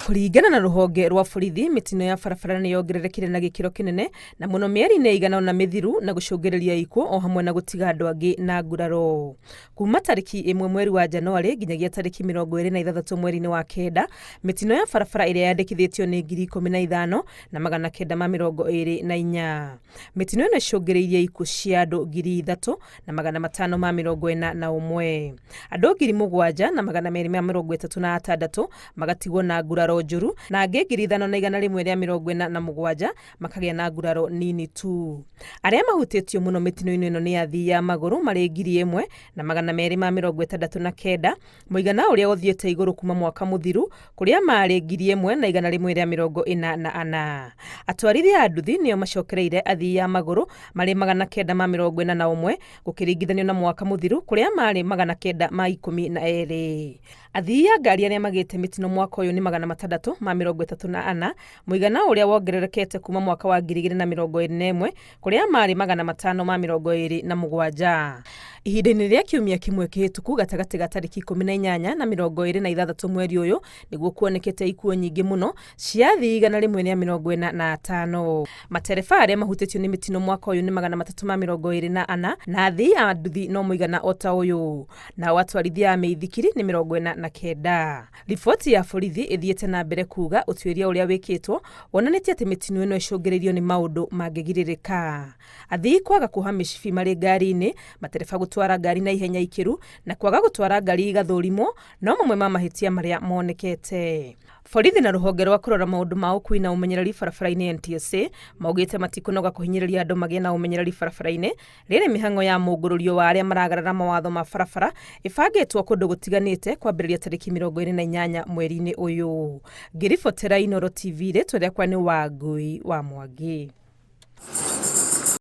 Kuringana na ruhonge rwa borithi, mitino ya barabara ni yongererekire na gikiro kinene na muno mieri-ini igana na mithiru na gucungiriria ikuo o hamwe na gutiga andu angi na nguraro. Kuma tariki 1 mweri wa Januari nginyagia tariki 26 mweri-ini wa kenda, mitino ya barabara iria yandikithitio ni 15,000 na 924. Mitino ino icungiriirie ikuo cia andu 3,000 na 541. Andu 7,000 na 236 magatigwo na nguraro njuru na angi 5,147 makagia na nguraro nini tu. Aria mahutitio muno mitino-ini ino ni athii ya maguru mari 1,000 na 269, muigana uria uthiete iguru kuma mwaka muthiru kuria mari 1,144. Atwarithia a nduthi nio macokereire athii ya maguru mari 941 gukiringithanio na mwaka muthiru kuria mari 912. Athii a ngari aria magite mitino mwaka uyu ni 634, muigana uria wongererekete kuma mwaka wa 2021 kuria mari 527. Ihinda-ini ria kiumia kimwe kihituku gatagati ga tariki 18 na 26 mweri uyu niguo kuonekete ikuo nyingi muno cia athii 145. Matereba aria mahutitio ni mitino mwaka uyu ni 324 na athii a nduthi no muigana ota uyu, na atwarithia a mithikiri ni 49. Riboti ya borithi ithiete na mbere kuga utuiria uria wikitwo wonanitie ati mitino ino icungiriirio ni maundu mangigiririka. Athii kwaga kuha micibi mari ngari-ini, matereba gutwara ngari na ihenya ikiru na kwaga gutwara ngari igathurimo no mamwe ma mahitia maria monekete. Borithi na ruhonge rwa kurora maundu ma ukui na umenyereri barabara-ini NTSA maugite matikunoga kuhinyiriria andu magie na umenyereri barabara-ini riri mihango ya mungururio wa aria maragarara mawatho ma barabara ibangitwo kundu gutiganite kwambiriria tariki 28 mweri-ini uyu. Ngiribotera Inooro TV ritwa riakwa ni Wangui wa Mwangi.